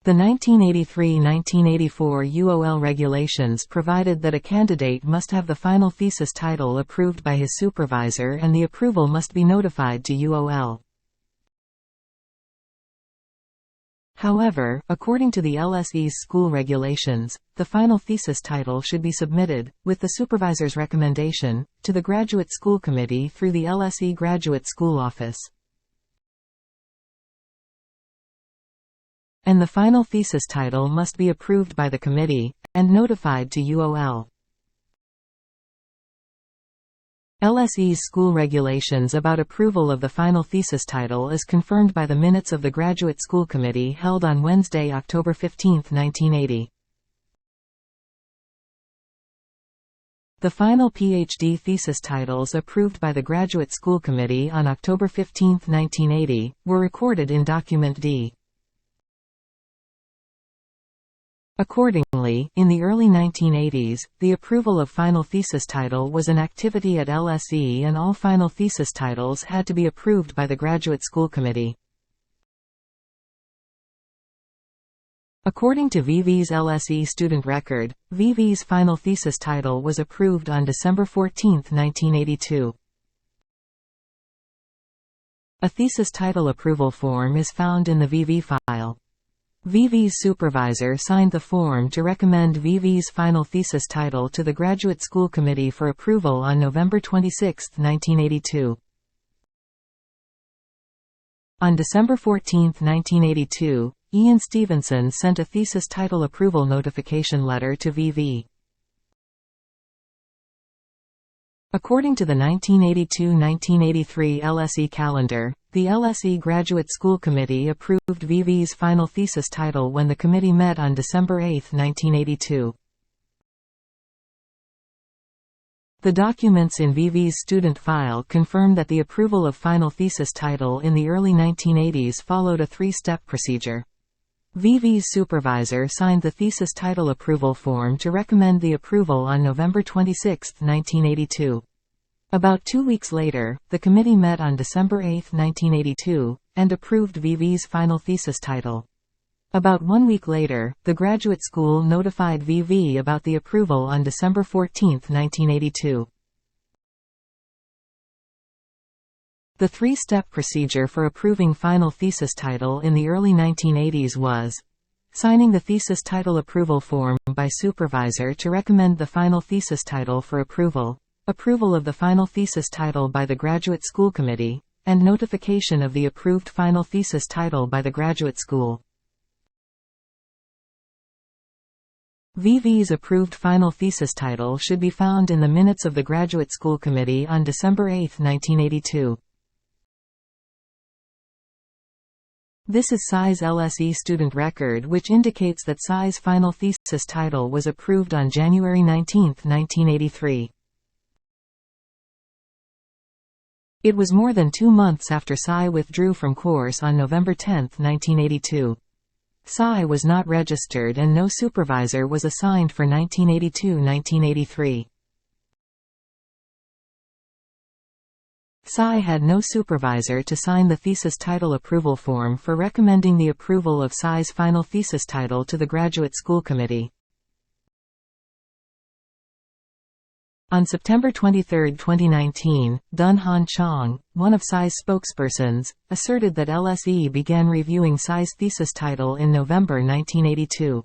The 1983–1984 UOL regulations provided that a candidate must have the final thesis title approved by his supervisor and the approval must be notified to UOL. However, according to the LSE's school regulations, the final thesis title should be submitted, with the supervisor's recommendation, to the Graduate School Committee through the LSE Graduate School Office. And the final thesis title must be approved by the committee, and notified to UOL. LSE's school regulations about approval of the final thesis title is confirmed by the minutes of the Graduate School Committee held on Wednesday, October 15, 1980. The final PhD thesis titles approved by the Graduate School Committee on October 15, 1980, were recorded in Document D. Accordingly, in the early 1980s, the approval of final thesis title was an activity at LSE and all final thesis titles had to be approved by the Graduate School Committee. According to VV's LSE student record, VV's final thesis title was approved on December 14, 1982. A thesis title approval form is found in the VV file. VV's supervisor signed the form to recommend VV's final thesis title to the Graduate School Committee for approval on November 26, 1982. On December 14, 1982, Ian Stevenson sent a thesis title approval notification letter to VV. According to the 1982–1983 LSE calendar, the LSE Graduate School Committee approved VV's final thesis title when the committee met on December 8, 1982. The documents in VV's student file confirm that the approval of final thesis title in the early 1980s followed a three-step procedure. VV's supervisor signed the thesis title approval form to recommend the approval on November 26, 1982. About 2 weeks later, the committee met on December 8, 1982, and approved VV's final thesis title. About 1 week later, the graduate school notified VV about the approval on December 14, 1982. The three-step procedure for approving final thesis title in the early 1980s was signing the thesis title approval form by supervisor to recommend the final thesis title for approval, approval of the final thesis title by the Graduate School Committee, and notification of the approved final thesis title by the graduate school. VV's approved final thesis title should be found in the minutes of the Graduate School Committee on December 8, 1982. This is SCI's LSE student record, which indicates that SCI's final thesis title was approved on January 19, 1983. It was more than 2 months after SCI withdrew from course on November 10, 1982. SCI was not registered and no supervisor was assigned for 1982–1983. SCI had no supervisor to sign the thesis title approval form for recommending the approval of SCI's final thesis title to the Graduate School Committee. On September 23, 2019, Dun Han Chong, one of SCI's spokespersons, asserted that LSE began reviewing SCI's thesis title in November 1982.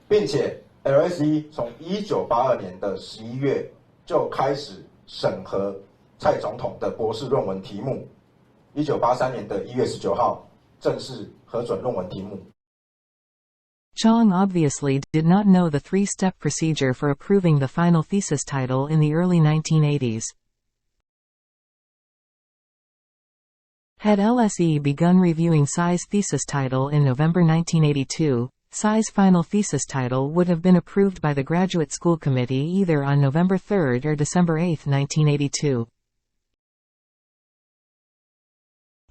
并且 LSE 从1982年的11月就开始审核蔡总统的博士论文题目，1983年的1月19号正式核准论文题目。 Chong obviously did not know the three-step procedure for approving the final thesis title in the early 1980s. Had LSE begun reviewing SCI's thesis title in November 1982, SCI's final thesis title would have been approved by the Graduate School Committee either on November 3 or December 8, 1982.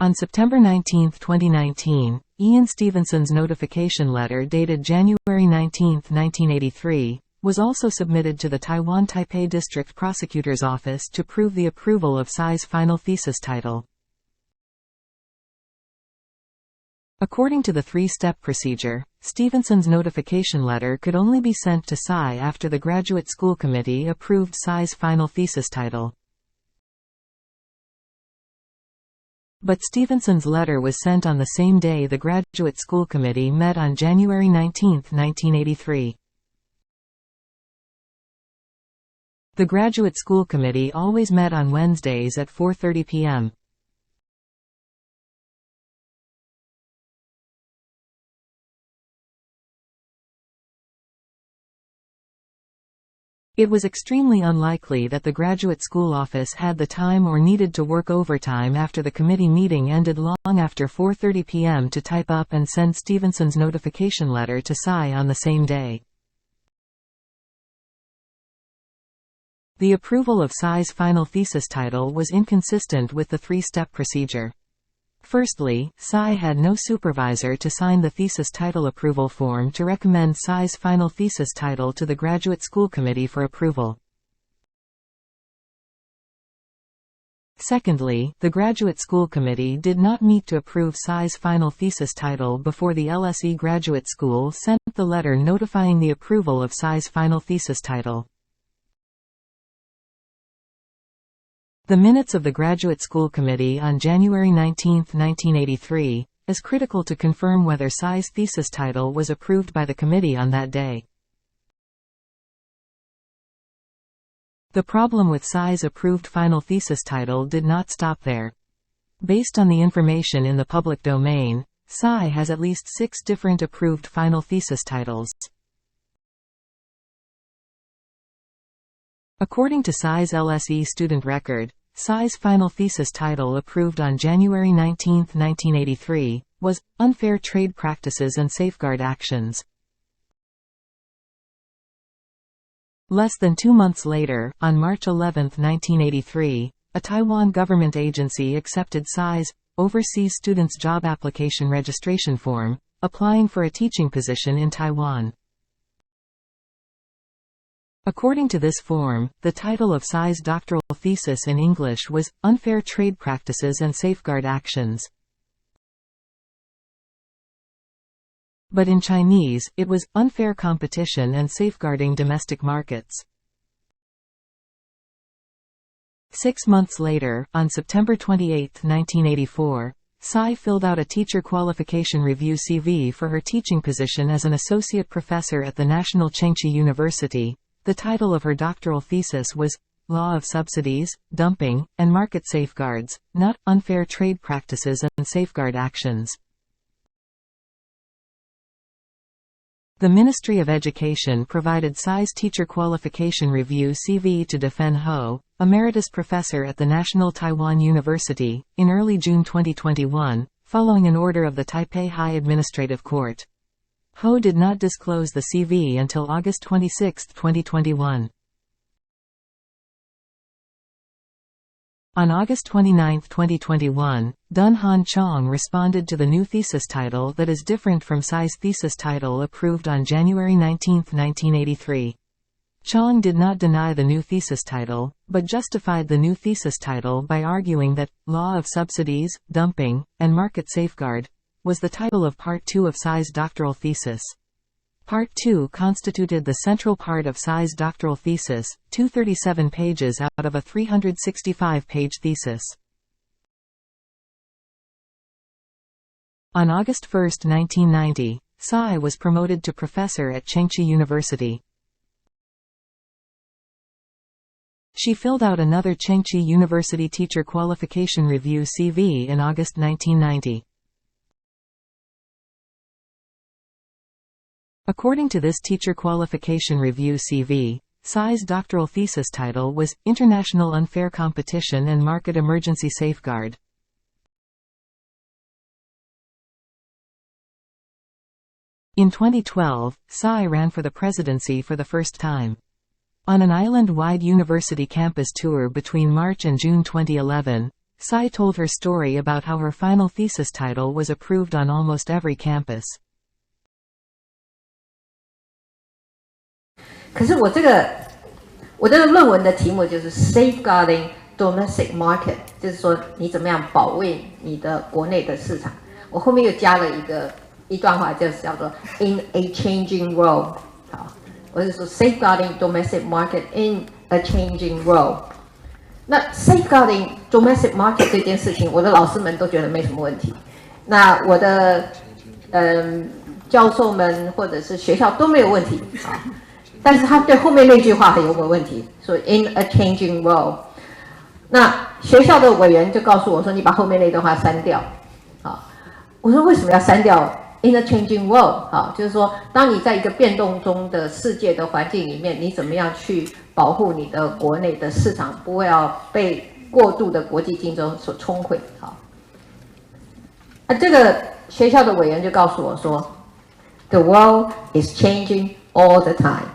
On September 19, 2019, Ian Stevenson's notification letter dated January 19, 1983, was also submitted to the Taiwan Taipei District Prosecutor's Office to prove the approval of SCI's final thesis title. According to the three-step procedure, Stevenson's notification letter could only be sent to Psy after the Graduate School Committee approved Psy's final thesis title. But Stevenson's letter was sent on the same day the Graduate School Committee met on January 19, 1983. The Graduate School Committee always met on Wednesdays at 4:30 p.m. It was extremely unlikely that the graduate school office had the time or needed to work overtime after the committee meeting ended long after 4:30 p.m. to type up and send Stevenson's notification letter to Psy on the same day. The approval of Psy's final thesis title was inconsistent with the three-step procedure. Firstly, Psy had no supervisor to sign the thesis title approval form to recommend Psy's final thesis title to the Graduate School Committee for approval. Secondly, the Graduate School Committee did not meet to approve Psy's final thesis title before the LSE Graduate School sent the letter notifying the approval of Psy's final thesis title. The minutes of the Graduate School Committee on January 19, 1983, is critical to confirm whether Psy's thesis title was approved by the committee on that day. The problem with Psy's approved final thesis title did not stop there. Based on the information in the public domain, Psy has at least 6 different approved final thesis titles. According to Psy's LSE student record, Psy's final thesis title approved on January 19, 1983, was Unfair Trade Practices and Safeguard Actions. Less than 2 months later, on March 11, 1983, a Taiwan government agency accepted Psy's Overseas Students Job Application Registration Form, applying for a teaching position in Taiwan. According to this form, the title of Psy's doctoral thesis in English was Unfair Trade Practices and Safeguard Actions. But in Chinese, it was Unfair Competition and Safeguarding Domestic Markets. 6 months later, on September 28, 1984, Psy filled out a teacher qualification review CV for her teaching position as an associate professor at the National Chengchi University. The title of her doctoral thesis was Law of Subsidies, Dumping, and Market Safeguards, not Unfair Trade Practices and Safeguard Actions. The Ministry of Education provided Psy's teacher qualification review CV to Defen Ho, emeritus professor at the National Taiwan University, in early June 2021, following an order of the Taipei High Administrative Court. Ho did not disclose the CV until August 26, 2021. On August 29, 2021, Dun Han Chong responded to the new thesis title that is different from Psy's thesis title approved on January 19, 1983. Chong did not deny the new thesis title, but justified the new thesis title by arguing that Law of Subsidies, Dumping, and Market Safeguard was the title of Part 2 of Psy's doctoral thesis. Part 2 constituted the central part of Psy's doctoral thesis, 237 pages out of a 365-page thesis. On August 1, 1990, Psy was promoted to professor at Chengchi University. She filled out another Chengchi University teacher qualification review CV in August 1990. According to this teacher qualification review CV, Psy's doctoral thesis title was International Unfair Competition and Market Emergency Safeguard. In 2012, Psy ran for the presidency for the first time. On an island-wide university campus tour between March and June 2011, Psy told her story about how her final thesis title was approved on almost every campus. 可是我这个论文的题目就是 Safeguarding Domestic Market， 就是说你怎么样保卫你的国内的市场。我后面又加了一段话，就是叫做 "In a changing world"。好，我是说 safeguarding domestic market in a changing world。那 safeguarding domestic market 这件事情，我的老师们都觉得没什么问题。那我的教授们或者是学校都没有问题啊。但是他对后面那句话有个问题，说 "In a changing world"。那学校的委员就告诉我说：“你把后面那段话删掉。”啊，我说为什么要删掉 "In a changing world"？ 啊，就是说，当你在一个变动中的世界的环境里面，你怎么样去保护你的国内的市场，不会要被过度的国际竞争所冲毁？好，这个学校的委员就告诉我说 ：“The world is changing all the time。”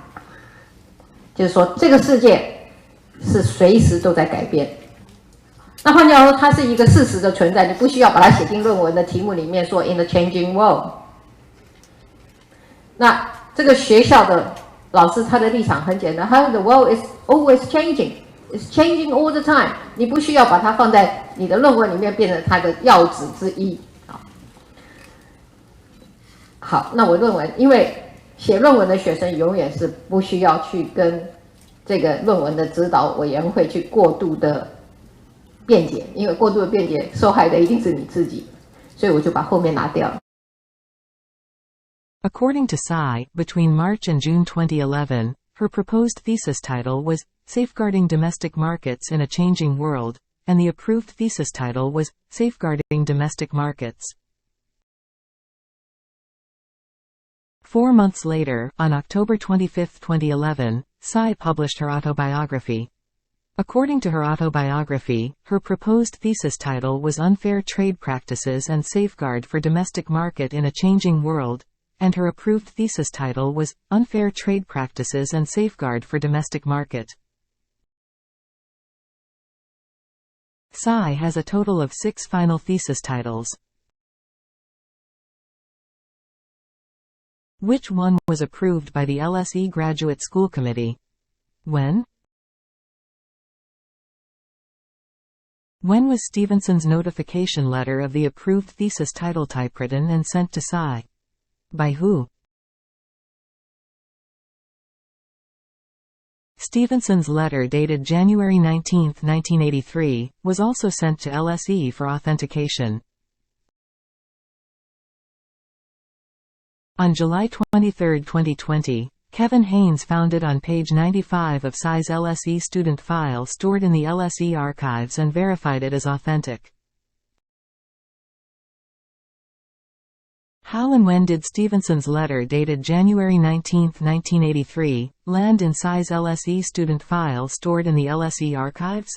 就是说，这个世界是随时都在改变。那换句话说，它是一个事实的存在，你不需要把它写进论文的题目里面说 "in the changing world"。那这个学校的老师他的立场很简单，他说 "The world is always changing, it's changing all the time"， 你不需要把它放在你的论文里面变成它的要旨之一。好，那我论文，因为写论文的学生永远是不需要去跟这个论文的指导委员会去过度的辩解，因为过度的辩解受害的一定是你自己，所以我就把后面拿掉了。According to Tsai, between March and June 2011, her proposed thesis title was Safeguarding Domestic Markets in a Changing World, and the approved thesis title was Safeguarding Domestic Markets. 4 months later, on October 25, 2011, Tsai published her autobiography. According to her autobiography, her proposed thesis title was Unfair Trade Practices and Safeguard for Domestic Market in a Changing World, and her approved thesis title was Unfair Trade Practices and Safeguard for Domestic Market. Tsai has a total of 6 final thesis titles. Which one was approved by the LSE Graduate School Committee? When? When was Stevenson's notification letter of the approved thesis title typewritten and sent to Tsai? By who? Stevenson's letter dated January 19, 1983, was also sent to LSE for authentication. On July 23, 2020, Kevin Haynes found it on page 95 of Tsai's LSE student file stored in the LSE archives and verified it as authentic. How and when did Stevenson's letter dated January 19, 1983, land in Tsai's LSE student file stored in the LSE archives?